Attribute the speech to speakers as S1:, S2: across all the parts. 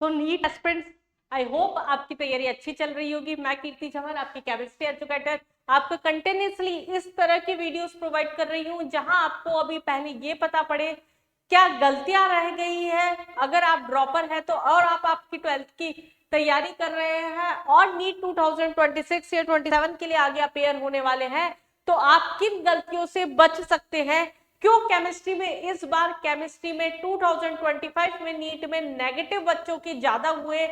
S1: तो NEET aspirants, I hope आपकी तैयारी अच्छी चल रही होगी। मैं कीर्ति जमर, आपकी केमिस्ट्री एजुकेटर, आपको कंटिन्यूसली इस तरह की वीडियोस प्रोवाइड कर रही हूँ जहां आपको अभी पहले ये पता पड़े क्या गलतियां रह गई है अगर आप ड्रॉपर है तो, और आप आपकी 12th की तैयारी कर रहे हैं और नीट 2026 या 27 के लिए आगे अपेयर होने वाले हैं, तो आप किन गलतियों से बच सकते हैं। क्यों केमिस्ट्री में इस बार केमिस्ट्री में 2025 में नीट में नेगेटिव बच्चों के ज्यादा हुए,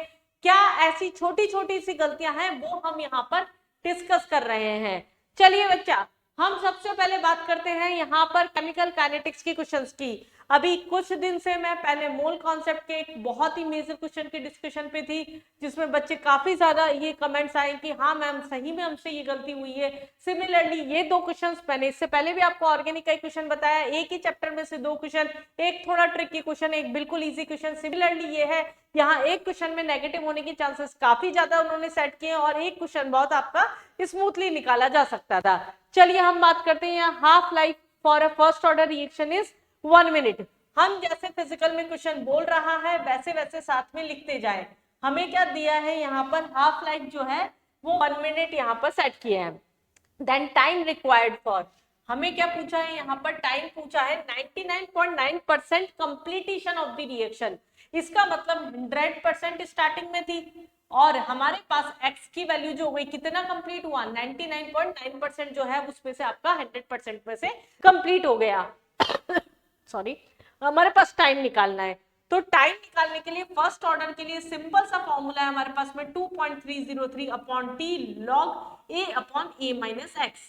S1: क्या ऐसी छोटी छोटी सी गलतियां हैं वो हम यहाँ पर डिस्कस कर रहे हैं। चलिए बच्चा, हम सबसे पहले बात करते हैं यहाँ पर केमिकल काइनेटिक्स की क्वेश्चंस की। अभी कुछ दिन से मैं पहले मोल कॉन्सेप्ट के एक बहुत ही मेजर क्वेश्चन की डिस्कशन पे थी, जिसमें बच्चे काफी ज्यादा ये कमेंट्स आए कि हाँ मैम सही में हमसे ये गलती हुई है। सिमिलरली ये दो क्वेश्चंस मैंने इससे पहले भी आपको ऑर्गेनिक का क्वेश्चन बताया, एक ही चैप्टर में से दो क्वेश्चन, एक थोड़ा ट्रिकी क्वेश्चन, एक बिल्कुल इजी क्वेश्चन। सिमिलरली ये है, यहाँ एक क्वेश्चन में नेगेटिव होने के चांसेस काफी ज्यादा उन्होंने सेट किए और एक क्वेश्चन बहुत आपका स्मूथली निकाला जा सकता था। चलिए हम बात करते हैं, यहाँ half life for a first order reaction is 1 minute. हम जैसे फिजिकल में क्वेश्चन बोल रहा है वैसे वैसे साथ में लिखते जाए। हमें क्या दिया है यहाँ पर, हाफ लाइफ जो है वो 1 मिनट यहाँ पर सेट किया है। देन टाइम रिक्वायर्ड फॉर, हमें क्या पूछा है यहाँ पर, टाइम पूछा है 99.9% कंप्लीटेशन ऑफ द रिएक्शन। इसका मतलब 100% स्टार्टिंग में थी और हमारे पास x की वैल्यू जो हुई कितना कंप्लीट हुआ, 99.9% जो है उसमें से आपका 100% में से कंप्लीट हो गया। सॉरी, हमारे पास टाइम निकालना है, तो टाइम निकालने के लिए फर्स्ट ऑर्डर के लिए सिंपल सा फॉर्मूला है हमारे पास में 2.303 अपॉन टी लॉग ए अपॉन ए माइनस एक्स।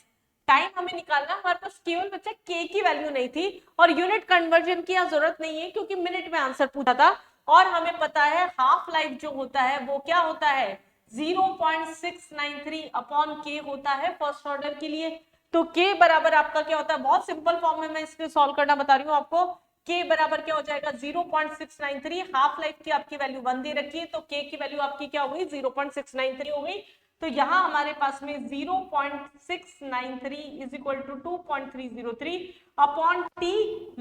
S1: टाइम हमें निकालना, हमारे पास केवल बच्चा के की वैल्यू नहीं थी और यूनिट कन्वर्जन की जरूरत नहीं है क्योंकि मिनट में आंसर पूछा था और हमें पता है हाफ लाइफ जो होता है वो क्या होता है 0.693 अपॉन के होता है फर्स्ट ऑर्डर के लिए। तो के बराबर आपका क्या होता है, बहुत सिंपल फॉर्म में मैं इसको सॉल्व करना बता रही हूँ आपको। के बराबर क्या हो जाएगा 0.693, हाफ लाइफ की आपकी वैल्यू 1 दे रखी है तो के की वैल्यू आपकी क्या हो गई 0.693 हो गई। तो यहां हमारे पास में 0.693 is equal to 2.303 upon T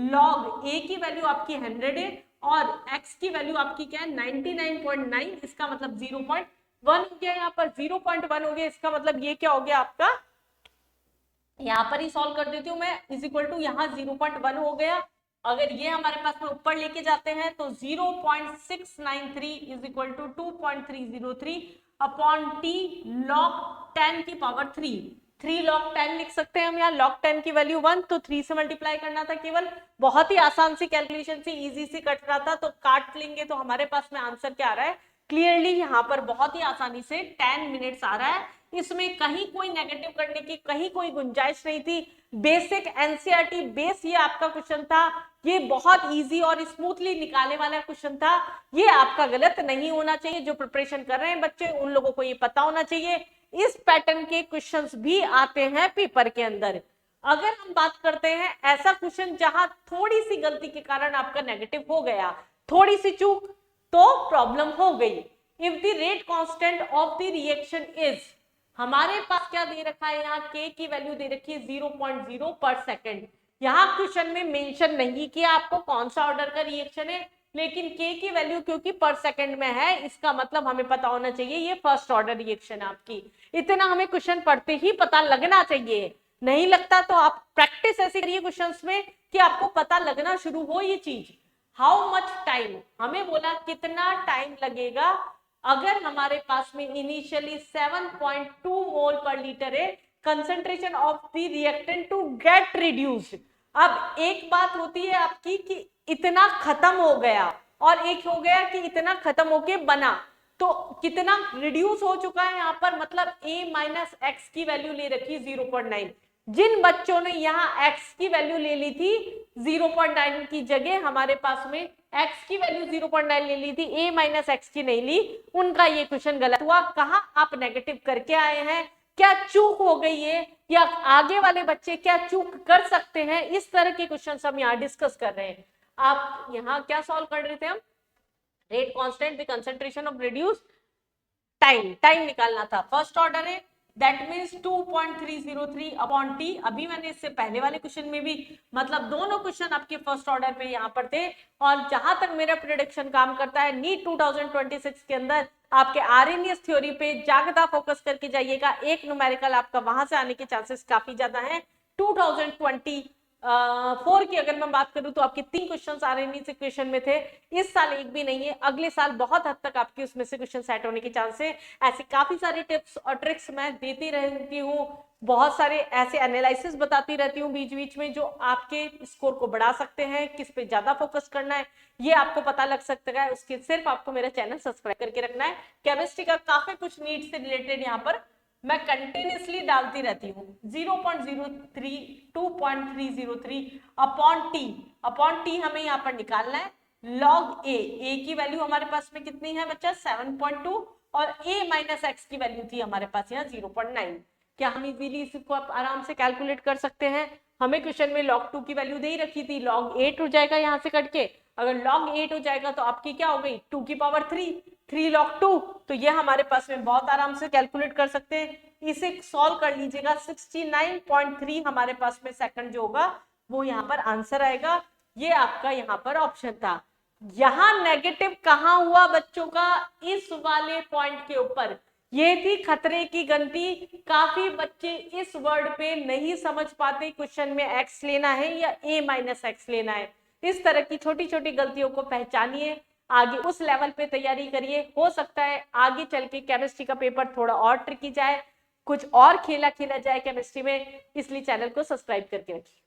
S1: log a की वैल्यू आपकी 100 है और x की वैल्यू आपकी क्या है 99.9, इसका मतलब 0.1 हो गया, यहाँ पर 0.1 हो गया, इसका मतलब ये क्या हो गया आपका, यहाँ पर ही सॉल्व कर देती हूँ मैं, इज इक्वल टू यहाँ 0.1 हो गया। अगर ये हमारे पास में ऊपर लेके जाते हैं तो 0.693 is equal to 2.303 upon T log 10 की पावर 3 लॉग 10 लिख सकते हैं हम, यहाँ लॉग 10 की वैल्यू 1 तो 3 से मल्टीप्लाई करना था केवल, बहुत ही आसान सी कैलकुलेशन सी, इजी सी कट रहा था, तो काट लेंगे तो हमारे पास में आंसर क्या आ रहा है, क्लियरली यहाँ पर बहुत ही आसानी से 10 मिनट्स आ रहा है। इसमें कहीं कोई नेगेटिव करने की कहीं कोई गुंजाइश नहीं थी। बेसिक एनसीईआरटी बेस ये आपका क्वेश्चन था, ये बहुत इजी और स्मूथली निकालने वाला क्वेश्चन था, ये आपका गलत नहीं होना चाहिए। जो प्रिपरेशन कर रहे हैं बच्चे उन लोगों को ये पता होना चाहिए, इस पैटर्न के क्वेश्चंस भी आते हैं पेपर के अंदर। अगर हम बात करते हैं ऐसा क्वेश्चन जहां थोड़ी सी गलती के कारण आपका नेगेटिव हो गया, थोड़ी सी चूक तो प्रॉब्लम हो गई। If the rate constant of the reaction is, हमारे पास क्या दे रखा है, यहाँ के की वैल्यू दे रखी है 0.0 पर सेकेंड। यहाँ क्वेश्चन में मेंशन नहीं किया आपको कौन सा ऑर्डर का रिएक्शन है, लेकिन के की वैल्यू क्योंकि पर सेकेंड में है, इसका मतलब हमें पता होना चाहिए ये फर्स्ट ऑर्डर रिएक्शन आपकी। इतना हमें क्वेश्चन पढ़ते ही पता लगना चाहिए, नहीं लगता तो आप प्रैक्टिस ऐसी करिए क्वेश्चंस में कि आपको पता लगना शुरू हो ये चीज। हाउ मच टाइम, हमें बोला कितना टाइम लगेगा अगर हमारे पास में इनिशियली 7.2 मोल पर लीटर है concentration of the reactant to get reduced. अब एक बात होती है आपकी कि इतना खत्म हो गया और एक हो गया कि इतना खत्म होके बना, तो कितना रिड्यूस हो चुका है यहाँ पर, मतलब a माइनस एक्स की वैल्यू ले रखी 0.9। जिन बच्चों ने यहाँ x की वैल्यू ले ली थी 0.9 की जगह हमारे पास में x की वैल्यू 0.9 ले ली थी, a माइनस एक्स की नहीं ली, उनका ये क्वेश्चन गलत हुआ। कहाँ आप नेगेटिव करके आए हैं, क्या चूक हो गई है या आगे वाले बच्चे क्या चूक कर सकते हैं, इस तरह के क्वेश्चन हम यहाँ डिस्कस कर रहे हैं। आप यहाँ क्या सॉल्व कर रहे थे हम, rate constant the concentration of reduce time, time निकालना था, फर्स्ट ऑर्डर है दैट मीन्स 2.303 अपॉन टी। अभी मैंने इससे पहले वाले क्वेश्चन में भी, मतलब दोनों क्वेश्चन आपके फर्स्ट ऑर्डर पे यहाँ पर थे। और जहां तक मेरा प्रेडिक्शन काम करता है, नीट 2026 के अंदर आपके आरएनएस थ्योरी पे ज्यादा फोकस करके जाइएगा। एक न्यूमेरिकल आपका वहां से आने के चांसेस काफी ज्यादा हैं। 2024 की अगर मैं बात करूं तो आपके 3 क्वेश्चन आरएनएस इक्वेशन में थे, इस साल एक भी नहीं है। अगले साल बहुत हद तक आपकी उसमें से क्वेश्चन सेट होने के चांस है। ऐसे काफी सारे टिप्स और ट्रिक्स मैं देती रहती हूँ, बहुत सारे ऐसे एनालिसिस बताती रहती हूँ बीच बीच में, जो आपके स्कोर को बढ़ा सकते हैं। किस पे ज्यादा फोकस करना है ये आपको पता लग सकता है, उसके सिर्फ आपको मेरा चैनल सब्सक्राइब करके रखना है। केमिस्ट्री का काफी कुछ नीट से रिलेटेड यहाँ पर मैं कंटिन्यूसली डालती रहती हूँ। 0.03 2.303 अपॉन टी हमें यहाँ पर निकालना है। लॉग ए की वैल्यू हमारे पास में कितनी है बच्चा, 7.2, और a माइनस एक्स की वैल्यू थी हमारे पास यहाँ 0.9। क्या हम इजीली इसको आप आराम से कैलकुलेट कर सकते हैं? हमें क्वेश्चन में log 2 की वैल्यू दे ही रखी थी, log 8 हो जाएगा यहाँ से कट के। अगर log 8 हो जाएगा तो आपकी क्या हो गई 2 की पावर 3 log 2, तो ये हमारे पास में बहुत आराम से कैलकुलेट कर सकते हैं। इसे सॉल्व कर लीजिएगा, 69.3 हमारे पास में सेकंड जो होगा वो यहाँ पर आंसर आएगा। ये आपका यहाँ पर ऑप्शन था। यहां नेगेटिव कहां हुआ बच्चों का, इस वाले पॉइंट के ऊपर, ये थी खतरे की गलती। काफी बच्चे इस वर्ड पे नहीं समझ पाते क्वेश्चन में एक्स लेना है या a माइनस एक्स लेना है। इस तरह की छोटी छोटी गलतियों को पहचानिए, आगे उस लेवल पे तैयारी करिए। हो सकता है आगे चल के केमिस्ट्री का पेपर थोड़ा और ट्रिकी जाए, कुछ और खेला खेला जाए केमिस्ट्री में, इसलिए चैनल को सब्सक्राइब करके रखिए।